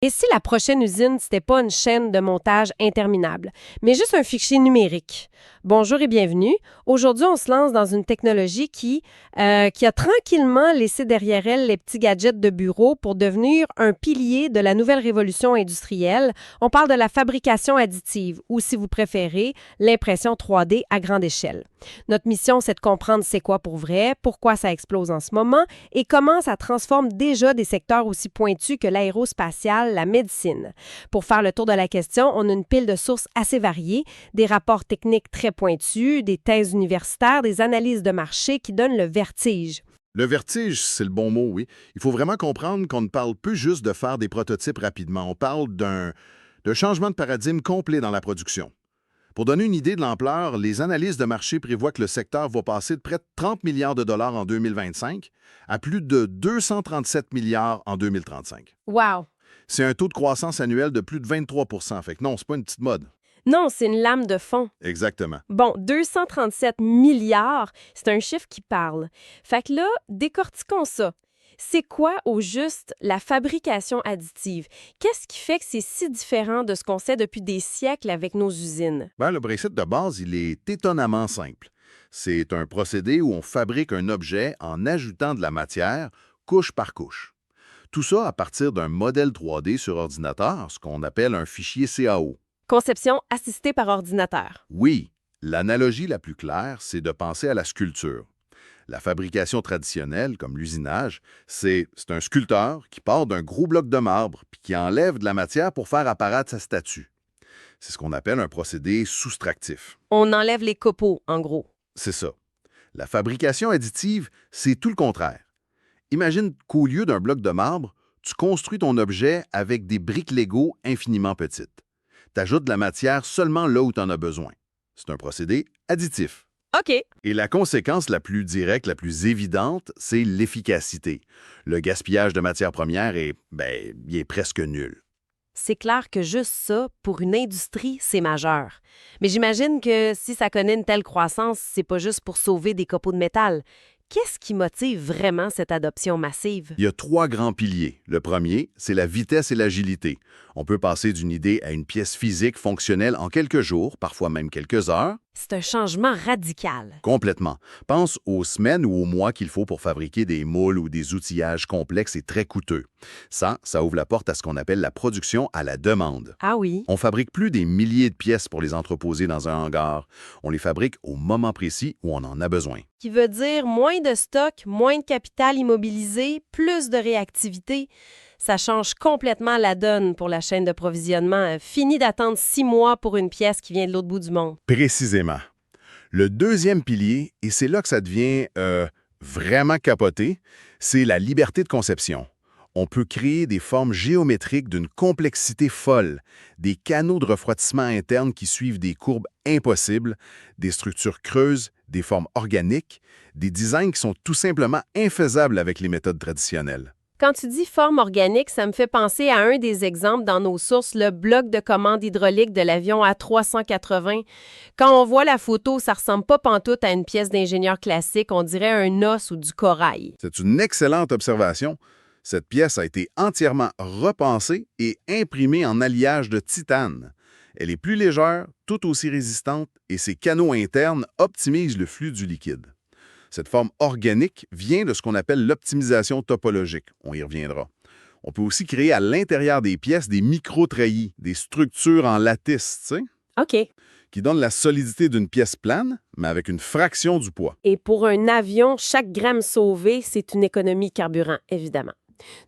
Et si la prochaine usine, c'était pas une chaîne de montage interminable, mais juste un fichier numérique? Bonjour et bienvenue. Aujourd'hui, on se lance dans une technologie qui a tranquillement laissé derrière elle les petits gadgets de bureau pour devenir un pilier de la nouvelle révolution industrielle. On parle de la fabrication additive ou, si vous préférez, l'impression 3D à grande échelle. Notre mission, c'est de comprendre c'est quoi pour vrai, pourquoi ça explose en ce moment et comment ça transforme déjà des secteurs aussi pointus que l'aérospatiale, la médecine. Pour faire le tour de la question, on a une pile de sources assez variées, des rapports techniques très pointus, des thèses universitaires, des analyses de marché qui donnent le vertige. Le vertige, c'est le bon mot, oui. Il faut vraiment comprendre qu'on ne parle plus juste de faire des prototypes rapidement. On parle d'un changement de paradigme complet dans la production. Pour donner une idée de l'ampleur, les analyses de marché prévoient que le secteur va passer de près de 30 milliards de dollars en 2025 à plus de 237 milliards en 2035. Wow! C'est un taux de croissance annuel de plus de 23 %. Fait que non, c'est pas une petite mode. Non, c'est une lame de fond. Exactement. Bon, 237 milliards, c'est un chiffre qui parle. Fait que là, décortiquons ça. C'est quoi, au juste, la fabrication additive? Qu'est-ce qui fait que c'est si différent de ce qu'on sait depuis des siècles avec nos usines? Ben, le principe de base, il est étonnamment simple. C'est un procédé où on fabrique un objet en ajoutant de la matière, couche par couche. Tout ça à partir d'un modèle 3D sur ordinateur, ce qu'on appelle un fichier CAO. Conception assistée par ordinateur. Oui, l'analogie la plus claire, c'est de penser à la sculpture. La fabrication traditionnelle, comme l'usinage, c'est un sculpteur qui part d'un gros bloc de marbre puis qui enlève de la matière pour faire apparaître sa statue. C'est ce qu'on appelle un procédé soustractif. On enlève les copeaux, en gros. C'est ça. La fabrication additive, c'est tout le contraire. Imagine qu'au lieu d'un bloc de marbre, tu construis ton objet avec des briques Lego infiniment petites. Tu ajoutes de la matière seulement là où tu en as besoin. C'est un procédé additif. OK. Et la conséquence la plus directe, la plus évidente, c'est l'efficacité. Le gaspillage de matières premières il est presque nul. C'est clair que juste ça, pour une industrie, c'est majeur. Mais j'imagine que si ça connaît une telle croissance, c'est pas juste pour sauver des copeaux de métal. Qu'est-ce qui motive vraiment cette adoption massive? Il y a 3 grands piliers. Le premier, c'est la vitesse et l'agilité. On peut passer d'une idée à une pièce physique fonctionnelle en quelques jours, parfois même quelques heures. C'est un changement radical. Complètement. Pense aux semaines ou aux mois qu'il faut pour fabriquer des moules ou des outillages complexes et très coûteux. Ça ouvre la porte à ce qu'on appelle la production à la demande. Ah oui? On fabrique plus des milliers de pièces pour les entreposer dans un hangar. On les fabrique au moment précis où on en a besoin. Qui veut dire moins de stock, moins de capital immobilisé, plus de réactivité. Ça change complètement la donne pour la chaîne de provisionnement. Fini d'attendre 6 mois pour une pièce qui vient de l'autre bout du monde. Précisément. Le deuxième pilier, et c'est là que ça devient vraiment capoté, c'est la liberté de conception. On peut créer des formes géométriques d'une complexité folle, des canaux de refroidissement interne qui suivent des courbes impossibles, des structures creuses, des formes organiques, des designs qui sont tout simplement infaisables avec les méthodes traditionnelles. Quand tu dis forme organique, ça me fait penser à un des exemples dans nos sources, le bloc de commande hydraulique de l'avion A380. Quand on voit la photo, ça ressemble pas pantoute à une pièce d'ingénieur classique, on dirait un os ou du corail. C'est une excellente observation. Cette pièce a été entièrement repensée et imprimée en alliage de titane. Elle est plus légère, tout aussi résistante, et ses canaux internes optimisent le flux du liquide. Cette forme organique vient de ce qu'on appelle l'optimisation topologique. On y reviendra. On peut aussi créer à l'intérieur des pièces des micro-treillis, des structures en lattice, tu sais, OK. qui donnent la solidité d'une pièce plane, mais avec une fraction du poids. Et pour un avion, chaque gramme sauvé, c'est une économie de carburant, évidemment.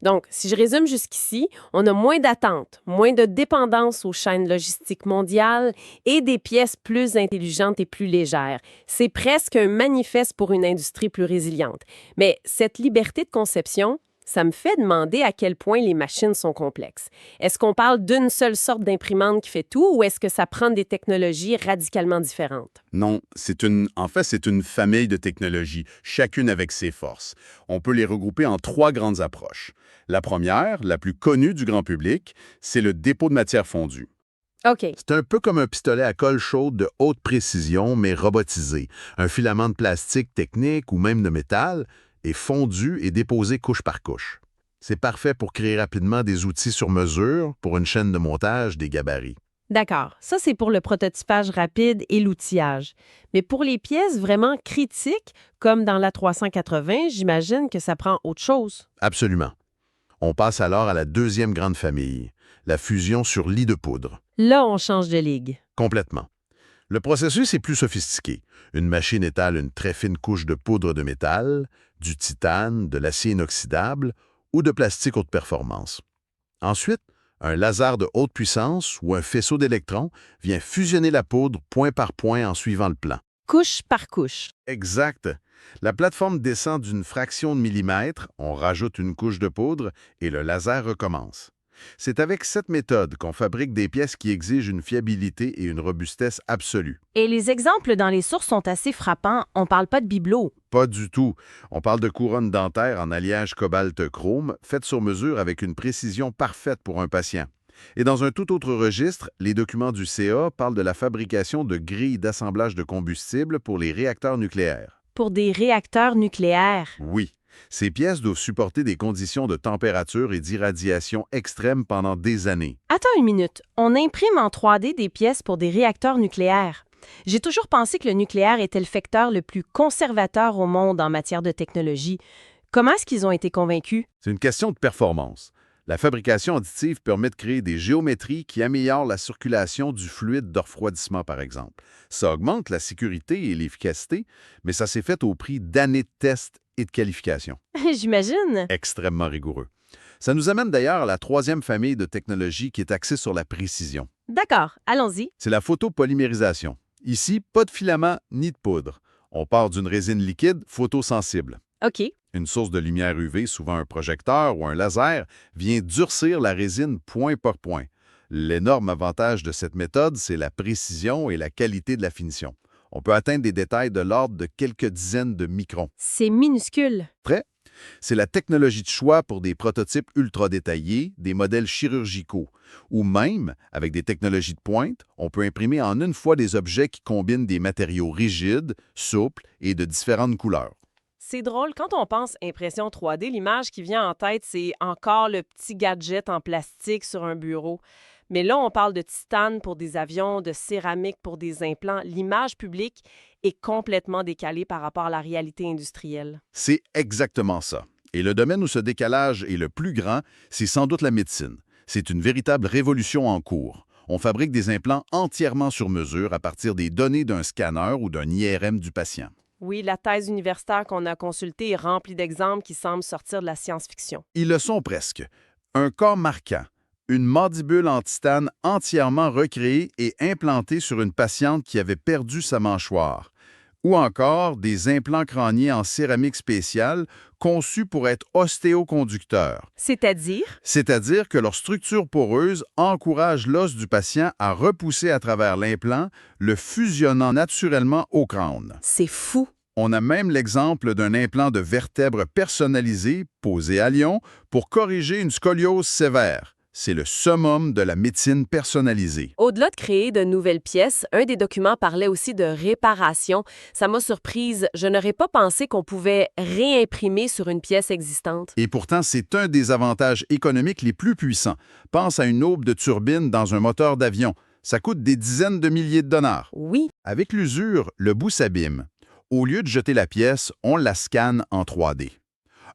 Donc, si je résume jusqu'ici, on a moins d'attente, moins de dépendance aux chaînes logistiques mondiales et des pièces plus intelligentes et plus légères. C'est presque un manifeste pour une industrie plus résiliente. Mais cette liberté de conception, ça me fait demander à quel point les machines sont complexes. Est-ce qu'on parle d'une seule sorte d'imprimante qui fait tout ou est-ce que ça prend des technologies radicalement différentes? Non, c'est une famille de technologies, chacune avec ses forces. On peut les regrouper en 3 grandes approches. La première, la plus connue du grand public, c'est le dépôt de matière fondue. OK. C'est un peu comme un pistolet à colle chaude de haute précision, mais robotisé. Un filament de plastique technique ou même de métal est fondu et déposé couche par couche. C'est parfait pour créer rapidement des outils sur mesure pour une chaîne de montage des gabarits. D'accord, ça c'est pour le prototypage rapide et l'outillage. Mais pour les pièces vraiment critiques, comme dans la 380, j'imagine que ça prend autre chose. Absolument. On passe alors à la deuxième grande famille, la fusion sur lit de poudre. Là, on change de ligue. Complètement. Le processus est plus sophistiqué. Une machine étale une très fine couche de poudre de métal, du titane, de l'acier inoxydable ou de plastique haute performance. Ensuite, un laser de haute puissance ou un faisceau d'électrons vient fusionner la poudre point par point en suivant le plan. Couche par couche. Exact. La plateforme descend d'une fraction de millimètre, on rajoute une couche de poudre et le laser recommence. C'est avec cette méthode qu'on fabrique des pièces qui exigent une fiabilité et une robustesse absolue. Et les exemples dans les sources sont assez frappants. On parle pas de bibelots. Pas du tout. On parle de couronnes dentaires en alliage cobalt-chrome, faites sur mesure avec une précision parfaite pour un patient. Et dans un tout autre registre, les documents du CA parlent de la fabrication de grilles d'assemblage de combustible pour les réacteurs nucléaires. Pour des réacteurs nucléaires. Oui. Ces pièces doivent supporter des conditions de température et d'irradiation extrêmes pendant des années. Attends une minute. On imprime en 3D des pièces pour des réacteurs nucléaires. J'ai toujours pensé que le nucléaire était le facteur le plus conservateur au monde en matière de technologie. Comment est-ce qu'ils ont été convaincus? C'est une question de performance. La fabrication additive permet de créer des géométries qui améliorent la circulation du fluide de refroidissement, par exemple. Ça augmente la sécurité et l'efficacité, mais ça s'est fait au prix d'années de tests et de qualification. J'imagine. Extrêmement rigoureux. Ça nous amène d'ailleurs à la troisième famille de technologies qui est axée sur la précision. D'accord, allons-y. C'est la photopolymérisation. Ici, pas de filament ni de poudre. On part d'une résine liquide photosensible. OK. Une source de lumière UV, souvent un projecteur ou un laser, vient durcir la résine point par point. L'énorme avantage de cette méthode, c'est la précision et la qualité de la finition. On peut atteindre des détails de l'ordre de quelques dizaines de microns. C'est minuscule. Prêt? C'est la technologie de choix pour des prototypes ultra détaillés, des modèles chirurgicaux. Ou même, avec des technologies de pointe, on peut imprimer en une fois des objets qui combinent des matériaux rigides, souples et de différentes couleurs. C'est drôle, quand on pense impression 3D, l'image qui vient en tête, c'est encore le petit gadget en plastique sur un bureau. Mais là, on parle de titane pour des avions, de céramique pour des implants. L'image publique est complètement décalée par rapport à la réalité industrielle. C'est exactement ça. Et le domaine où ce décalage est le plus grand, c'est sans doute la médecine. C'est une véritable révolution en cours. On fabrique des implants entièrement sur mesure à partir des données d'un scanner ou d'un IRM du patient. Oui, la thèse universitaire qu'on a consultée est remplie d'exemples qui semblent sortir de la science-fiction. Ils le sont presque. Un corps marquant, une mandibule en titane entièrement recréée et implantée sur une patiente qui avait perdu sa mâchoire. Ou encore des implants crâniens en céramique spéciale conçus pour être ostéoconducteurs. C'est-à-dire que leur structure poreuse encourage l'os du patient à repousser à travers l'implant, le fusionnant naturellement au crâne. C'est fou! On a même l'exemple d'un implant de vertèbre personnalisé, posé à Lyon, pour corriger une scoliose sévère. C'est le summum de la médecine personnalisée. Au-delà de créer de nouvelles pièces, un des documents parlait aussi de réparation. Ça m'a surprise. Je n'aurais pas pensé qu'on pouvait réimprimer sur une pièce existante. Et pourtant, c'est un des avantages économiques les plus puissants. Pense à une aube de turbine dans un moteur d'avion. Ça coûte des dizaines de milliers de dollars. Oui. Avec l'usure, le bout s'abîme. Au lieu de jeter la pièce, on la scanne en 3D.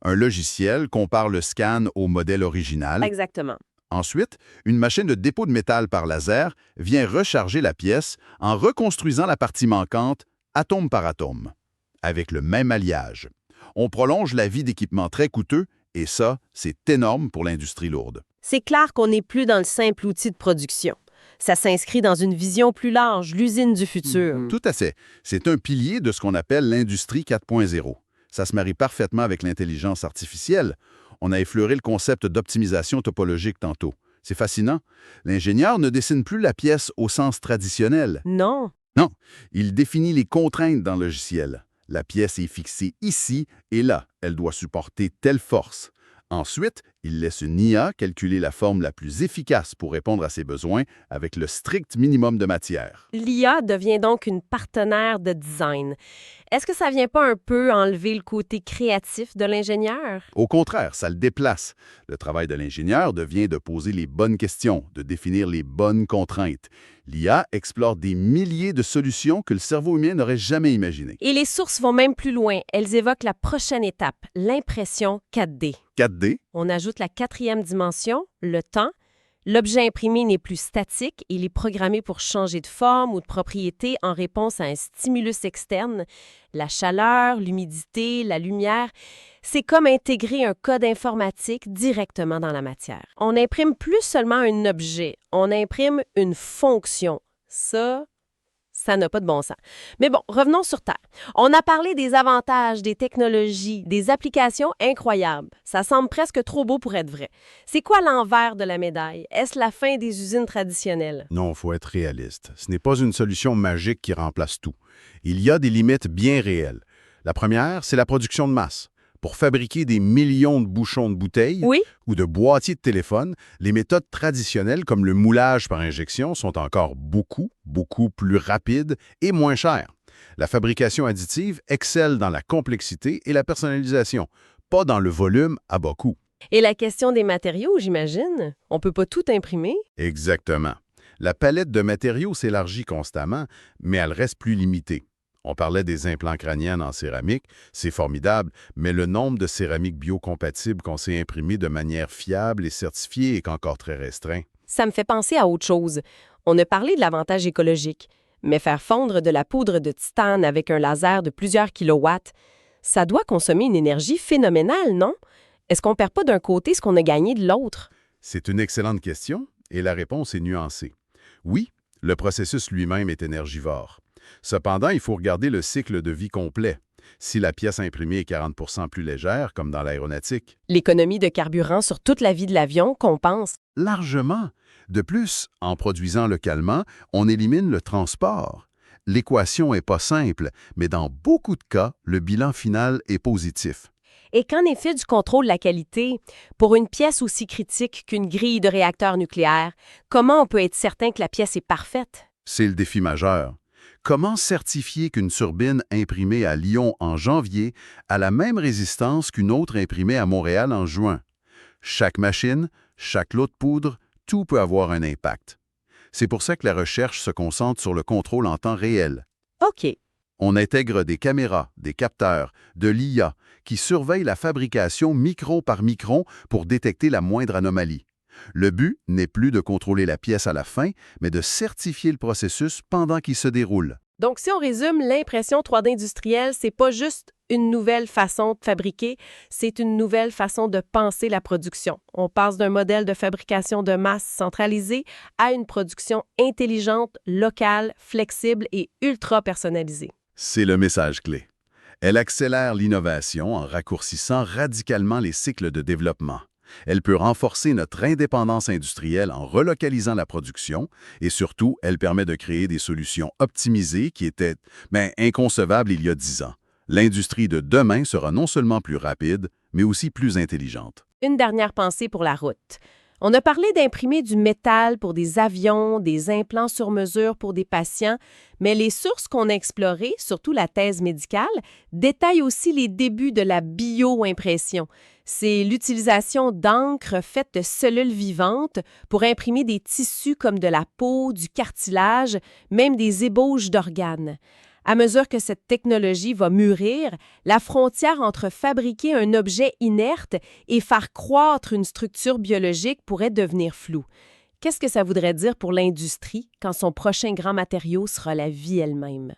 Un logiciel compare le scan au modèle original. Exactement. Ensuite, une machine de dépôt de métal par laser vient recharger la pièce en reconstruisant la partie manquante atome par atome, avec le même alliage. On prolonge la vie d'équipements très coûteux et ça, c'est énorme pour l'industrie lourde. C'est clair qu'on n'est plus dans le simple outil de production. Ça s'inscrit dans une vision plus large, l'usine du futur. Tout à fait. C'est un pilier de ce qu'on appelle l'industrie 4.0. Ça se marie parfaitement avec l'intelligence artificielle. On a effleuré le concept d'optimisation topologique tantôt. C'est fascinant. L'ingénieur ne dessine plus la pièce au sens traditionnel. Non. Non, il définit les contraintes dans le logiciel. La pièce est fixée ici et là. Elle doit supporter telle force. Ensuite, il laisse une IA calculer la forme la plus efficace pour répondre à ses besoins avec le strict minimum de matière. L'IA devient donc une partenaire de design. Est-ce que ça vient pas un peu enlever le côté créatif de l'ingénieur? Au contraire, ça le déplace. Le travail de l'ingénieur devient de poser les bonnes questions, de définir les bonnes contraintes. L'IA explore des milliers de solutions que le cerveau humain n'aurait jamais imaginées. Et les sources vont même plus loin. Elles évoquent la prochaine étape, l'impression 4D. 4D, On ajoute la quatrième dimension, le temps. L'objet imprimé n'est plus statique, il est programmé pour changer de forme ou de propriété en réponse à un stimulus externe. La chaleur, l'humidité, la lumière, c'est comme intégrer un code informatique directement dans la matière. On n'imprime plus seulement un objet, on imprime une fonction. Ça n'a pas de bon sens. Mais bon, revenons sur Terre. On a parlé des avantages, des technologies, des applications incroyables. Ça semble presque trop beau pour être vrai. C'est quoi l'envers de la médaille? Est-ce la fin des usines traditionnelles? non, il faut être réaliste. Ce n'est pas une solution magique qui remplace tout. Il y a des limites bien réelles. La première, c'est la production de masse. Pour fabriquer des millions de bouchons de bouteilles Oui? ou de boîtiers de téléphone, les méthodes traditionnelles comme le moulage par injection sont encore beaucoup plus rapides et moins chères. La fabrication additive excelle dans la complexité et la personnalisation, pas dans le volume à bas coût. Et la question des matériaux, j'imagine? On peut pas tout imprimer? Exactement. La palette de matériaux s'élargit constamment, mais elle reste plus limitée. On parlait des implants crâniens en céramique, c'est formidable, mais le nombre de céramiques biocompatibles qu'on sait imprimer de manière fiable et certifiée est encore très restreint. Ça me fait penser à autre chose. On a parlé de l'avantage écologique, mais faire fondre de la poudre de titane avec un laser de plusieurs kilowatts, ça doit consommer une énergie phénoménale, non? Est-ce qu'on perd pas d'un côté ce qu'on a gagné de l'autre? C'est une excellente question et la réponse est nuancée. Oui, le processus lui-même est énergivore. Cependant, il faut regarder le cycle de vie complet. Si la pièce imprimée est 40 % plus légère, comme dans l'aéronautique, L'économie de carburant sur toute la vie de l'avion compense. largement. De plus, en produisant localement, on élimine le transport. L'équation n'est pas simple, mais dans beaucoup de cas, le bilan final est positif. Et qu'en est fait du contrôle de la qualité? Pour une pièce aussi critique qu'une grille de réacteur nucléaire, comment on peut être certain que la pièce est parfaite? C'est le défi majeur. Comment certifier qu'une turbine imprimée à Lyon en janvier a la même résistance qu'une autre imprimée à Montréal en juin? Chaque machine, chaque lot de poudre, tout peut avoir un impact. C'est pour ça que la recherche se concentre sur le contrôle en temps réel. OK. On intègre des caméras, des capteurs, de l'IA qui surveillent la fabrication micron par micron pour détecter la moindre anomalie. Le but n'est plus de contrôler la pièce à la fin, mais de certifier le processus pendant qu'il se déroule. Donc, si on résume, l'impression 3D industrielle, c'est pas juste une nouvelle façon de fabriquer, c'est une nouvelle façon de penser la production. On passe d'un modèle de fabrication de masse centralisé à une production intelligente, locale, flexible et ultra personnalisée. C'est le message clé. Elle accélère l'innovation en raccourcissant radicalement les cycles de développement. Elle peut renforcer notre indépendance industrielle en relocalisant la production et surtout, elle permet de créer des solutions optimisées qui étaient inconcevables il y a 10 ans. L'industrie de demain sera non seulement plus rapide, mais aussi plus intelligente. Une dernière pensée pour la route. On a parlé d'imprimer du métal pour des avions, des implants sur mesure pour des patients, mais les sources qu'on a explorées, surtout la thèse médicale, détaillent aussi les débuts de la bio-impression. C'est l'utilisation d'encre faite de cellules vivantes pour imprimer des tissus comme de la peau, du cartilage, même des ébauches d'organes. À mesure que cette technologie va mûrir, la frontière entre fabriquer un objet inerte et faire croître une structure biologique pourrait devenir floue. Qu'est-ce que ça voudrait dire pour l'industrie quand son prochain grand matériau sera la vie elle-même?